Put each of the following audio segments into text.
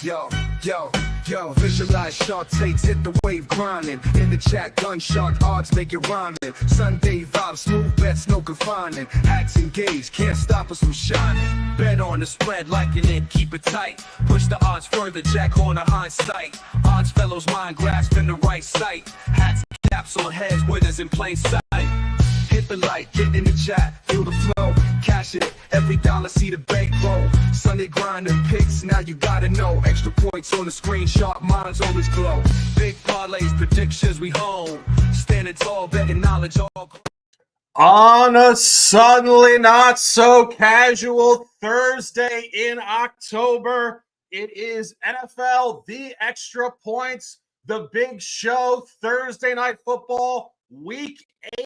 yo, yo, yo. Visualize shark takes, hit the wave grinding. In the chat, gun shark odds make it rhyming. Sunday vibes, smooth bets, no confining. Hats engaged, can't stop us from shining. Bet on the spread, liking it, keep it tight. Push the odds further, jack on the hindsight. Odds fellows mind grasp in the right sight. Hats, caps on heads, winners in plain sight. Hit the like, get in the chat, feel the flow, cash it, every dollar see the bank roll. Sunday grinding picks, now you gotta know. Extra points on the screen, sharp minds always glow. Big parlays, predictions we home. Standing tall, betting knowledge all. On a suddenly not so casual Thursday in October, it is NFL, the extra points, the big show, Thursday Night Football, Week 8.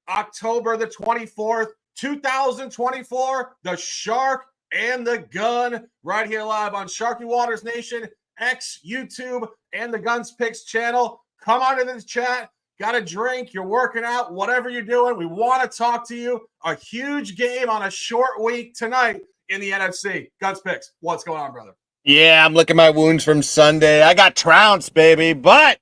October the 24th, 2024, the Shark and the Gun, right here live on Sharky Waters Nation, X, YouTube, and the Guns Picks channel. Come on into the chat, got a drink, you're working out, whatever you're doing, we want to talk to you. A huge game on a short week tonight in the NFC. Guns Picks, what's going on, brother? Yeah, I'm licking my wounds from Sunday. I got trounced, baby, but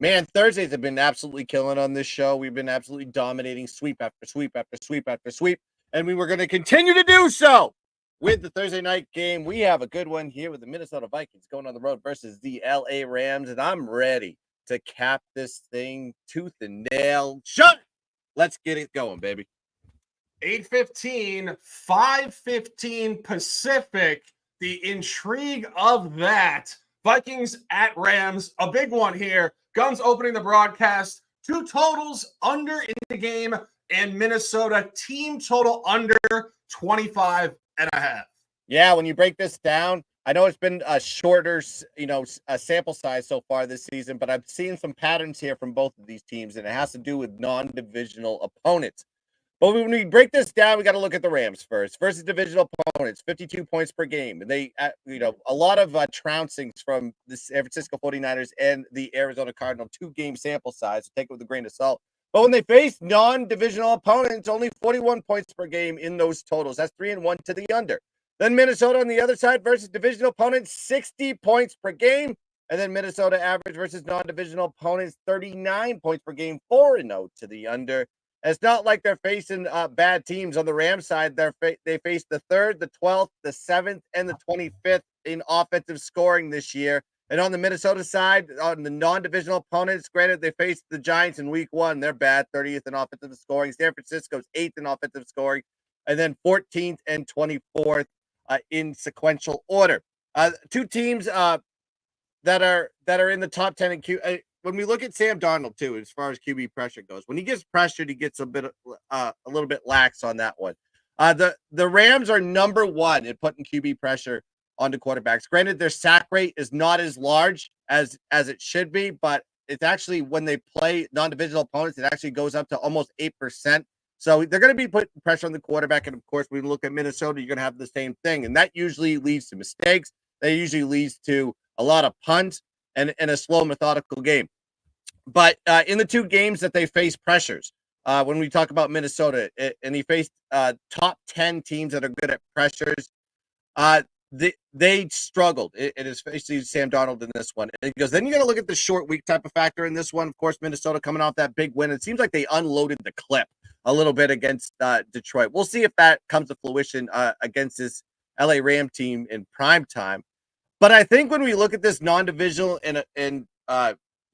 man, Thursdays have been absolutely killing on this show. We've been absolutely dominating sweep after sweep after sweep after sweep, and we were going to continue to do so with the Thursday night game. We have a good one here with the Minnesota Vikings going on the road versus the LA Rams, and I'm ready to cap this thing tooth and nail. Shut! Let's get it going, baby. 8:15, 5:15 Pacific. The intrigue of that. Vikings at Rams, a big one here. Guns opening the broadcast. Two totals under in the game, and Minnesota team total under 25.5. Yeah, when you break this down, I know it's been a shorter, a sample size so far this season, but I've seen some patterns here from both of these teams, and it has to do with non-divisional opponents. But when we break this down, we got to look at the Rams first versus divisional opponents, 52 points per game. And they, a lot of trouncings from the San Francisco 49ers and the Arizona Cardinal 2-game sample size. So take it with a grain of salt. But when they face non-divisional opponents, only 41 points per game in those totals. That's 3-1 to the under. Then Minnesota on the other side versus divisional opponents, 60 points per game. And then Minnesota average versus non-divisional opponents, 39 points per game, 4-0 to the under. It's not like they're facing bad teams on the Rams side. They face the 3rd, the 12th, the 7th, and the 25th in offensive scoring this year. And on the Minnesota side, on the non-divisional opponents, granted, they faced the Giants in week 1. They're bad, 30th in offensive scoring. San Francisco's 8th in offensive scoring. And then 14th and 24th in sequential order. Two teams that are in the top 10 in Q. When we look at Sam Darnold too, as far as QB pressure goes, when he gets pressured, he gets a little bit lax on that one. The Rams are number 1 in putting QB pressure onto quarterbacks. Granted, their sack rate is not as large as it should be, but it's actually, when they play non-divisional opponents, it actually goes up to almost 8%. So they're going to be putting pressure on the quarterback. And of course, when we look at Minnesota, you're going to have the same thing. And that usually leads to mistakes. That usually leads to a lot of punts and a slow, methodical game. But in the two games that they face pressures, when we talk about Minnesota, and he faced top 10 teams that are good at pressures, they struggled. It is facing Sam Darnold in this one. And he goes, then you got to look at the short week type of factor in this one. Of course, Minnesota coming off that big win. It seems like they unloaded the clip a little bit against Detroit. We'll see if that comes to fruition against this LA Ram team in prime time. But I think when we look at this non-divisional and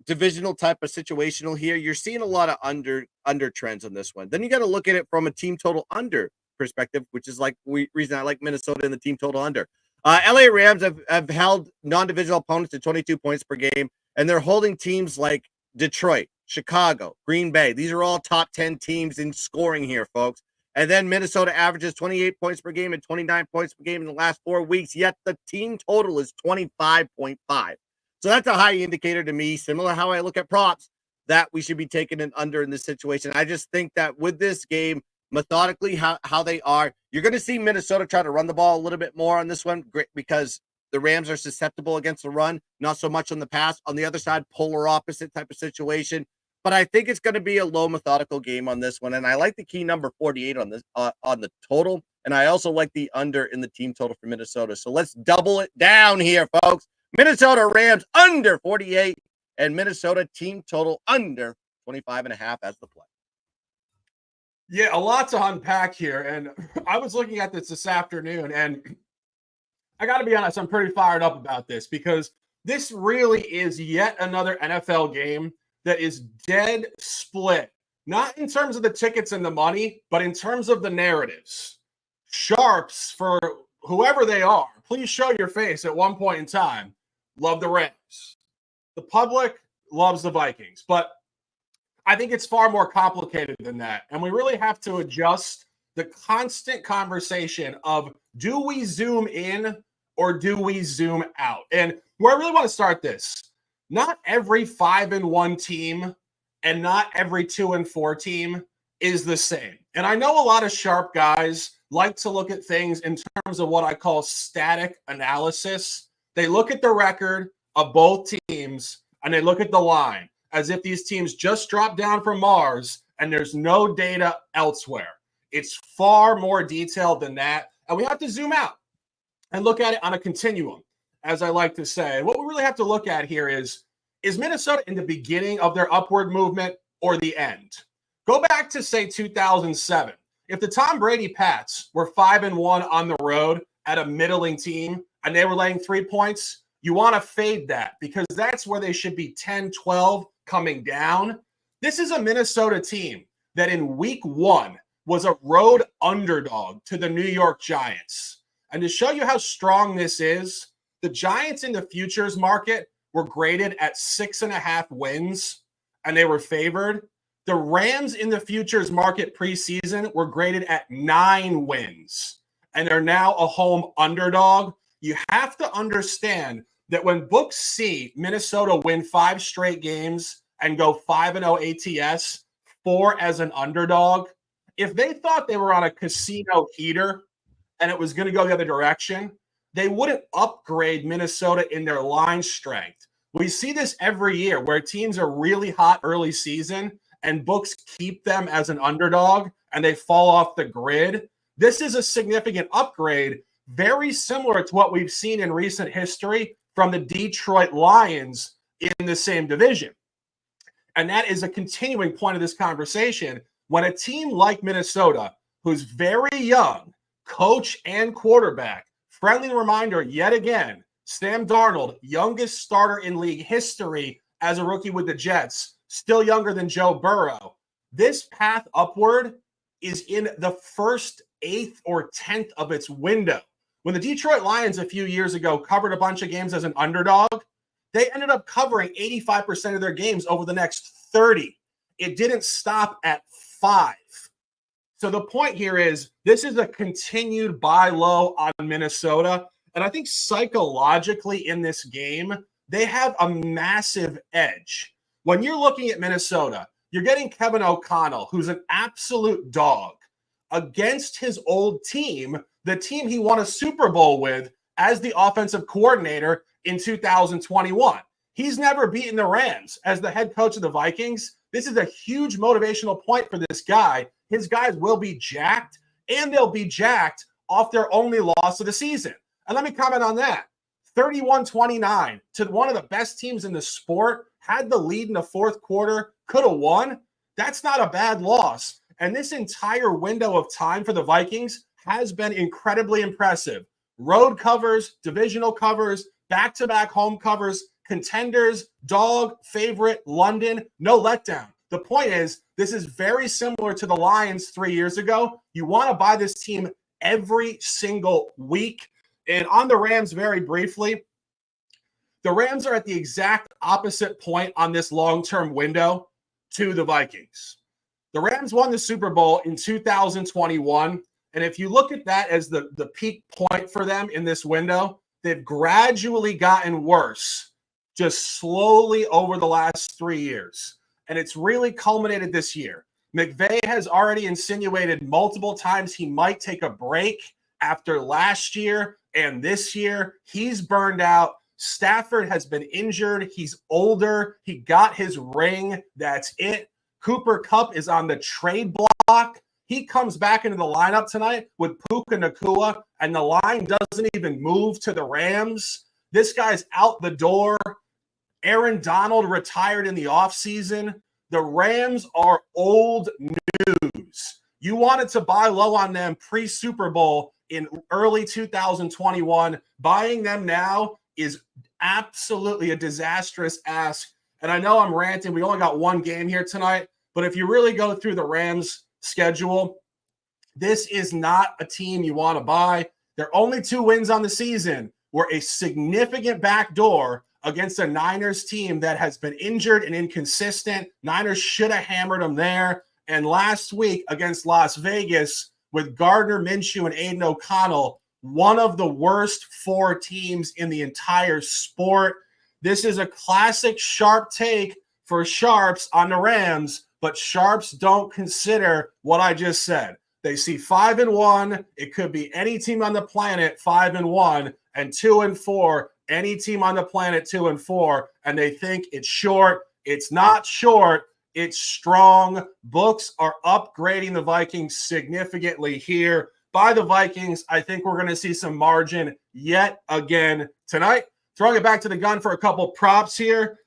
divisional type of situational here, you're seeing a lot of under trends on this one. Then you got to look at it from a team total under perspective, which is like reason I like Minnesota in the team total under. LA Rams have held non-divisional opponents to 22 points per game, and they're holding teams like Detroit, Chicago, Green Bay. These are all top 10 teams in scoring here, folks. And then Minnesota averages 28 points per game and 29 points per game in the last 4 weeks, yet the team total is 25.5. So that's a high indicator to me, similar to how I look at props, that we should be taking an under in this situation. I just think that with this game, methodically, how they are, you're going to see Minnesota try to run the ball a little bit more on this one because the Rams are susceptible against the run, not so much on the pass. On the other side, polar opposite type of situation. But I think it's going to be a low methodical game on this one. And I like the key number 48 on this on the total And I also like the under in the team total for Minnesota. So let's double it down here, folks. Minnesota Rams under 48 and Minnesota team total under 25.5 as the play. Yeah, a lot to unpack here. And I was looking at this afternoon, and I got to be honest, I'm pretty fired up about this because this really is yet another NFL game that is dead split. Not in terms of the tickets and the money, but in terms of the narratives. Sharps, for whoever they are, please show your face at one point in time. Love the Rams. The public loves the Vikings. But I think it's far more complicated than that. And we really have to adjust the constant conversation of, do we zoom in or do we zoom out? And where I really want to start this, not every 5-1 team and not every 2-4 team is the same. And I know a lot of sharp guys like to look at things in terms of what I call static analysis. They look at the record of both teams and they look at the line as if these teams just dropped down from Mars and there's no data elsewhere. It's far more detailed than that. And we have to zoom out and look at it on a continuum, as I like to say. What we really have to look at here is Minnesota in the beginning of their upward movement or the end? Go back to, say, 2007. If the Tom Brady Pats were 5-1 on the road at a middling team and they were laying 3 points, you want to fade that because that's where they should be 10-12 coming down. This is a Minnesota team that in week 1 was a road underdog to the New York Giants. And to show you how strong this is, the Giants in the futures market were graded at 6.5 wins, and they were favored. The Rams in the futures market preseason were graded at 9 wins, and they're now a home underdog. You have to understand that when books see Minnesota win 5 straight games and go 5-0 ATS, 4 as an underdog, if they thought they were on a casino heater and it was going to go the other direction, they wouldn't upgrade Minnesota in their line strength. We see this every year where teams are really hot early season and books keep them as an underdog and they fall off the grid. This is a significant upgrade, very similar to what we've seen in recent history from the Detroit Lions in the same division. And that is a continuing point of this conversation. When a team like Minnesota, who's very young, coach and quarterback, friendly reminder yet again, Sam Darnold, youngest starter in league history as a rookie with the Jets, still younger than Joe Burrow. This path upward is in the first 8th or 10th of its window. When the Detroit Lions a few years ago covered a bunch of games as an underdog, they ended up covering 85% of their games over the next 30. It didn't stop at 5. So the point here is this is a continued buy low on Minnesota. And I think psychologically in this game, they have a massive edge. When you're looking at Minnesota, you're getting Kevin O'Connell, who's an absolute dog, against his old team, the team he won a Super Bowl with as the offensive coordinator in 2021. He's never beaten the Rams as the head coach of the Vikings. This is a huge motivational point for this guy. His guys will be jacked, and they'll be jacked off their only loss of the season. And let me comment on that. 31-29 to one of the best teams in the sport, had the lead in the fourth quarter, could have won. That's not a bad loss. And this entire window of time for the Vikings has been incredibly impressive. Road covers, divisional covers, back-to-back home covers, contenders, dog, favorite, London, no letdown. The point is, this is very similar to the Lions 3 years ago. You want to buy this team every single week. And on the Rams, very briefly, the Rams are at the exact opposite point on this long-term window to the Vikings. The Rams won the Super Bowl in 2021. And if you look at that as the peak point for them in this window, they've gradually gotten worse, just slowly over the last 3 years. And it's really culminated this year. McVay has already insinuated multiple times he might take a break after last year and this year. He's burned out. Stafford has been injured. He's older. He got his ring. That's it. Cooper Kupp is on the trade block. He comes back into the lineup tonight with Puka Nacua, and the line doesn't even move to the Rams. This guy's out the door. Aaron Donald retired in the offseason. The Rams are old news. You wanted to buy low on them pre-Super Bowl in early 2021. Buying them now is absolutely a disastrous ask. And I know I'm ranting. We only got one game here tonight. But if you really go through the Rams schedule, this is not a team you want to buy. Their only 2 wins on the season were a significant backdoor against a Niners team that has been injured and inconsistent. Niners should have hammered them there. And last week against Las Vegas with Gardner Minshew and Aiden O'Connell, one of the worst 4 teams in the entire sport. This is a classic sharp take for Sharps on the Rams, but Sharps don't consider what I just said. They see 5-1. It could be any team on the planet 5-1, and 2-4, any team on the planet 2-4, and they think it's short. It's not short. It's strong. Books are upgrading the Vikings significantly here. By the Vikings, I think we're going to see some margin yet again tonight. Throwing it back to the gun for a couple props here.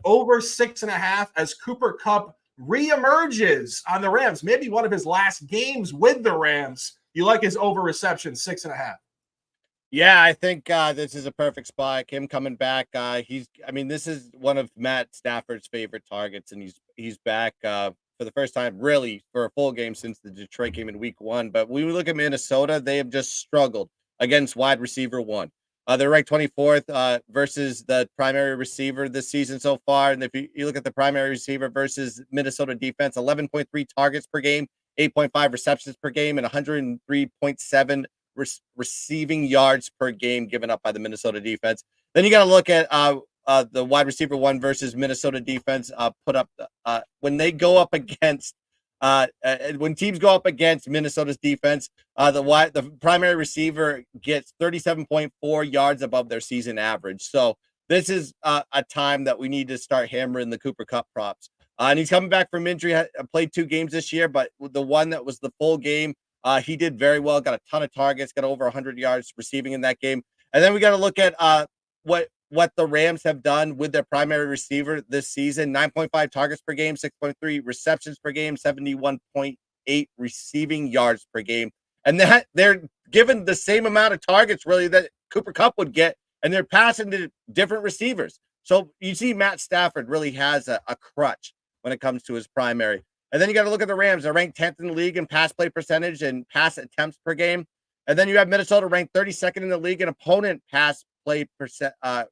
Over 6.5 as Cooper Kupp reemerges on the Rams. Maybe one of his last games with the Rams. You like his over reception, 6.5. Yeah, I think this is a perfect spot. Him coming back. This is one of Matt Stafford's favorite targets, and he's back for the first time, really, for a full game since the Detroit game in week 1. But when we look at Minnesota, they have just struggled against wide receiver 1. They're ranked 24th versus the primary receiver this season so far. And if you look at the primary receiver versus Minnesota defense, 11.3 targets per game, 8.5 receptions per game, and 103.7 receiving yards per game given up by the Minnesota defense. Then you got to look at the wide receiver 1 versus Minnesota defense put up when they go up against when teams go up against Minnesota's defense, the primary receiver gets 37.4 yards above their season average. So this is a time that we need to start hammering the Cooper Kupp props. And he's coming back from injury. Played 2 games this year, but the one that was the full game, he did very well. Got a ton of targets. Got over 100 yards receiving in that game. And then we got to look at what the Rams have done with their primary receiver this season. 9.5 targets per game, 6.3 receptions per game, 71.8 receiving yards per game. And that they're given the same amount of targets really that Cooper Kupp would get, and they're passing to different receivers. So you see Matt Stafford really has a crutch when it comes to his primary. And then you got to look at the Rams. They're ranked 10th in the league in pass play percentage and pass attempts per game. And then you have Minnesota ranked 32nd in the league in opponent pass play percentage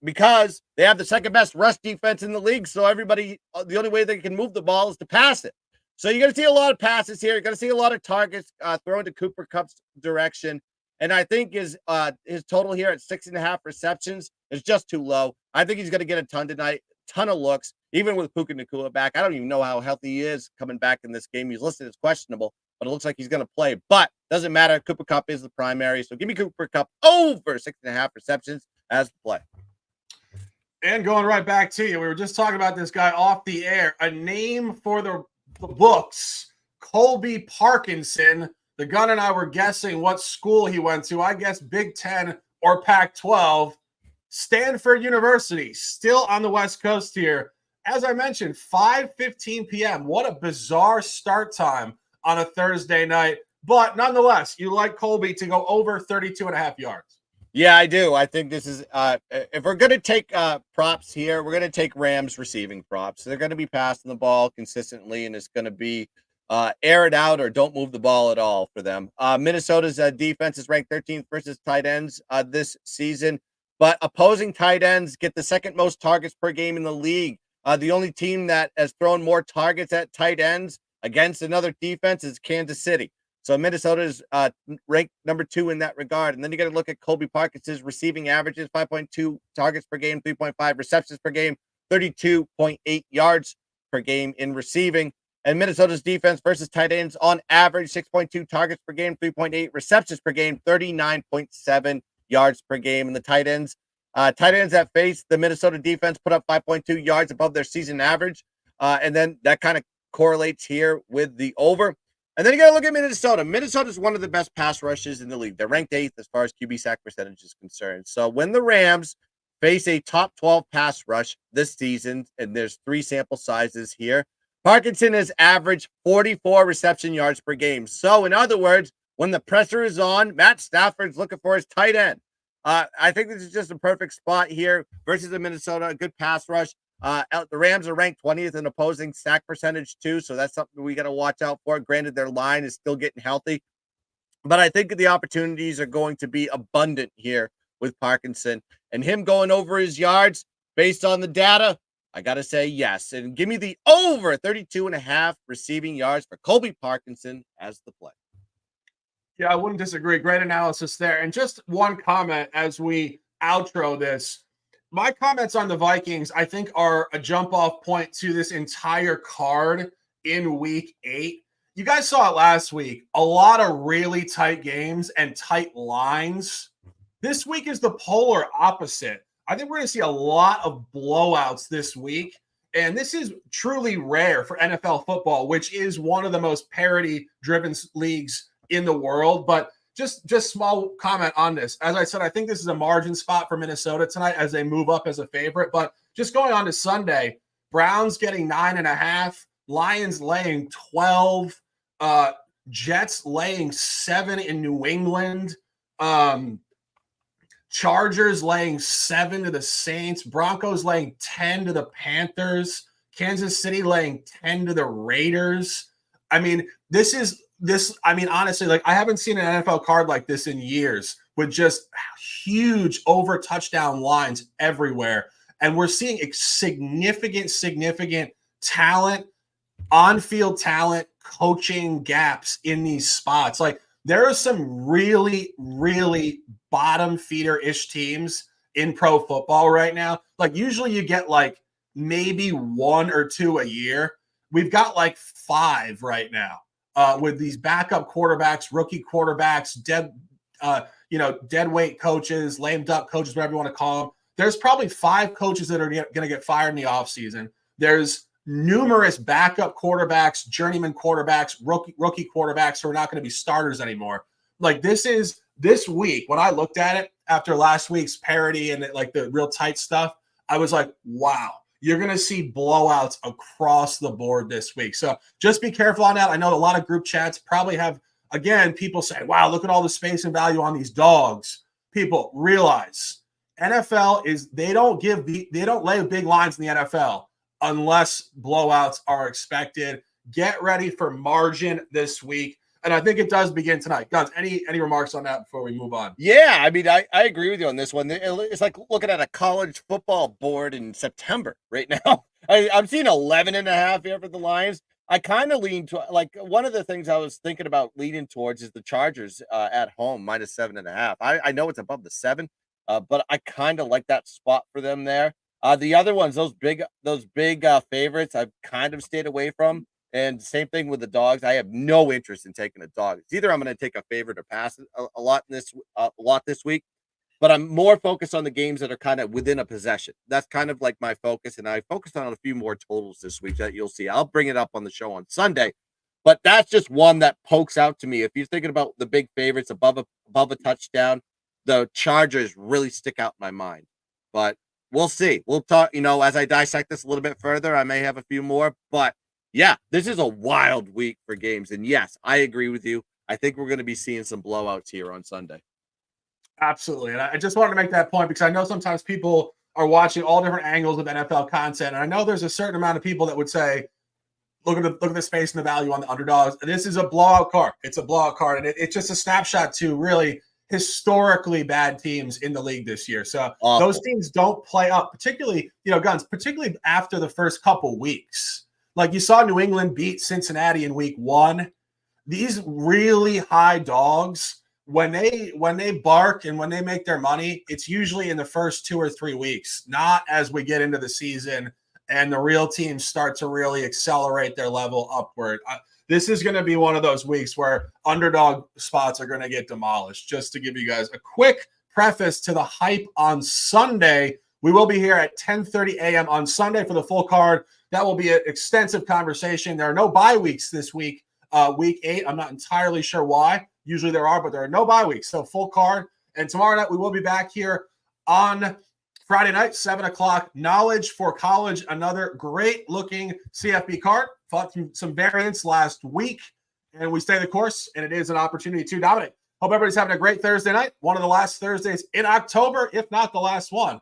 because they have the second best rush defense in the league. So everybody, the only way they can move the ball is to pass it. So you're going to see a lot of passes here. You're going to see a lot of targets thrown to Cooper Kupp's direction. And I think his total here at 6.5 receptions is just too low. I think he's going to get a ton tonight, ton of looks, even with Puka Nacua back. I don't even know how healthy he is coming back in this game. He's listed as questionable, but it looks like he's going to play. But doesn't matter. Cooper Kupp is the primary. So give me Cooper Kupp over 6.5 receptions as the play. And going right back to you, we were just talking about this guy off the air. A name for the books, Colby Parkinson. The gun and I were guessing what school he went to. I guess Big Ten or Pac-12. Stanford University, still on the West Coast here. As I mentioned, 5:15 p.m. What a bizarre start time on a Thursday night. But nonetheless, you like Colby to go over 32.5 yards. Yeah, I do. I think this is if we're going to take props here, we're going to take Rams receiving props. They're going to be passing the ball consistently, and it's going to be air it out or don't move the ball at all for them. Minnesota's defense is ranked 13th versus tight ends this season, but opposing tight ends get the second most targets per game in the league. The only team that has thrown more targets at tight ends against another defense is Kansas City. So Minnesota is ranked number 2 in that regard. And then you got to look at Colby Parkinson's receiving averages, 5.2 targets per game, 3.5 receptions per game, 32.8 yards per game in receiving. And Minnesota's defense versus tight ends on average, 6.2 targets per game, 3.8 receptions per game, 39.7 yards per game. And the tight ends that face the Minnesota defense put up 5.2 yards above their season average. And then that kind of correlates here with the over. And then you got to look at Minnesota. Minnesota is one of the best pass rushes in the league. They're ranked 8th as far as QB sack percentage is concerned. So when the Rams face a top 12 pass rush this season, and there's 3 sample sizes here, Parkinson has averaged 44 reception yards per game. So in other words, when the pressure is on, Matt Stafford's looking for his tight end. I think this is just a perfect spot here versus the Minnesota, a good pass rush. The Rams are ranked 20th in opposing sack percentage too, so that's something we got to watch out for. Granted, their line is still getting healthy, but I think the opportunities are going to be abundant here with Parkinson and him going over his yards based on the data. I got to say yes, and give me the over 32.5 receiving yards for Colby Parkinson as the play. Yeah, I wouldn't disagree. Great analysis there. And just one comment as we outro this. My comments on the Vikings, I think, are a jump-off point to this entire card in Week 8. You guys saw it last week. A lot of really tight games and tight lines. This week is the polar opposite. I think we're going to see a lot of blowouts this week. And this is truly rare for NFL football, which is one of the most parity-driven leagues in the world. But just small comment on this. As I said, I think this is a margin spot for Minnesota tonight as they move up as a favorite. But just going on to Sunday, Browns getting 9.5, Lions laying 12, Jets laying 7 in New England, Chargers laying 7 to the Saints, Broncos laying 10 to the Panthers, Kansas City laying 10 to the Raiders. I mean, honestly, like I haven't seen an NFL card like this in years with just huge over touchdown lines everywhere. And we're seeing significant talent, on-field talent, coaching gaps in these spots. Like there are some really, really bottom feeder-ish teams in pro football right now. Like usually you get like maybe 1 or 2 a year. We've got like 5 right now. With these backup quarterbacks, rookie quarterbacks, dead weight coaches, lame duck coaches, whatever you want to call them. There's probably 5 coaches that are going to get fired in the offseason. There's numerous backup quarterbacks, journeyman quarterbacks, rookie quarterbacks who are not going to be starters anymore. Like this week, when I looked at it after last week's parody and like the real tight stuff, I was like, wow. You're going to see blowouts across the board this week. So just be careful on that. I know a lot of group chats probably have, again, people say, wow, look at all the space and value on these dogs. People realize NFL is, they don't lay big lines in the NFL unless blowouts are expected. Get ready for margin this week. And I think it does begin tonight. Guns, any remarks on that before we move on? Yeah, I mean, I agree with you on this one. It's like looking at a college football board in September right now. I'm seeing 11.5 here for the Lions. I kind of lean to, like, one of the things I was thinking about leaning towards is the Chargers at home, -7.5. I know it's above the 7, but I kind of like that spot for them there. The other ones, those big favorites, I've kind of stayed away from. And same thing with the dogs. I have no interest in taking a dog. It's either I'm going to take a favorite or pass a lot this week, but I'm more focused on the games that are kind of within a possession. That's kind of like my focus, and I focused on a few more totals this week that you'll see. I'll bring it up on the show on Sunday, but that's just one that pokes out to me. If you're thinking about the big favorites above a touchdown, the Chargers really stick out in my mind. But we'll see. We'll talk. As I dissect this a little bit further, I may have a few more, but. Yeah, this is a wild week for games. And yes, I agree with you. I think we're going to be seeing some blowouts here on Sunday. Absolutely. And I just wanted to make that point because I know sometimes people are watching all different angles of NFL content. And I know there's a certain amount of people that would say, look at the space and the value on the underdogs. This is a blowout card. It's a blowout card. And it's just a snapshot to really historically bad teams in the league this year. So awful. Those teams don't play up, particularly, Guns, particularly after the first couple weeks. Like you saw New England beat Cincinnati in week 1. These really high dogs, when they bark and when they make their money, it's usually in the first 2 or 3 weeks, not as we get into the season and the real teams start to really accelerate their level upward. This is going to be one of those weeks where underdog spots are going to get demolished. Just to give you guys a quick preface to the hype on Sunday, we will be here at 10:30 a.m. on Sunday for the full card. That will be an extensive conversation. There are no bye weeks this week, week 8. I'm not entirely sure why. Usually there are, but there are no bye weeks. So full card. And tomorrow night we will be back here on Friday night, 7 o'clock. Knowledge for College, another great-looking CFB card. Fought some variants last week, and we stay the course, and it is an opportunity to dominate. Hope everybody's having a great Thursday night. One of the last Thursdays in October, if not the last one.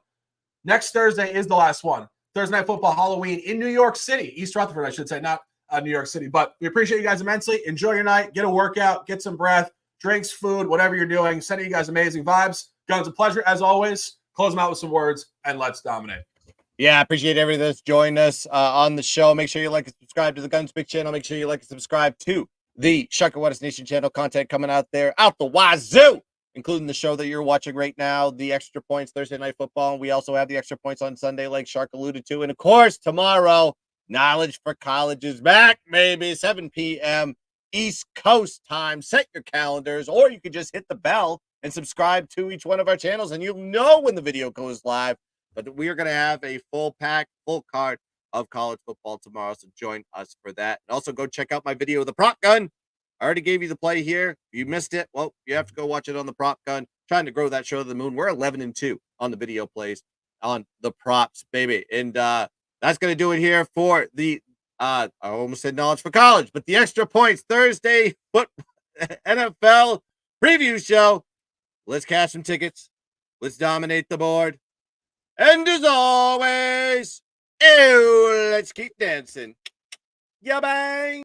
Next Thursday is the last one. Thursday Night Football Halloween in New York City. East Rutherford, I should say, not New York City. But we appreciate you guys immensely. Enjoy your night. Get a workout. Get some breath. Drinks, food, whatever you're doing. Sending you guys amazing vibes. Guns, a pleasure as always. Close them out with some words, and let's dominate. Yeah, I appreciate everybody that's joined us on the show. Make sure you like and subscribe to the Gunsmith channel. Make sure you like and subscribe to the Shuck What Is Nation channel. Content coming out there, out the wazoo, including the show that you're watching right now, the Extra Points Thursday Night Football. And we also have the Extra Points on Sunday, like Shark alluded to. And, of course, tomorrow, Knowledge for College is back, maybe 7 p.m. East Coast time. Set your calendars, or you can just hit the bell and subscribe to each one of our channels, and you'll know when the video goes live. But we are going to have a full card of college football tomorrow, so join us for that. And also go check out my video of the prop gun. I already gave you the play here. If you missed it, well, you have to go watch it on the prop gun. Trying to grow that show to the moon. We're 11-2 on the video plays on the props, baby. And that's going to do it here for the, I almost said Knowledge for College, but the Extra Points Thursday NFL preview show. Let's cash some tickets. Let's dominate the board. And as always, let's keep dancing. Yeah, bang.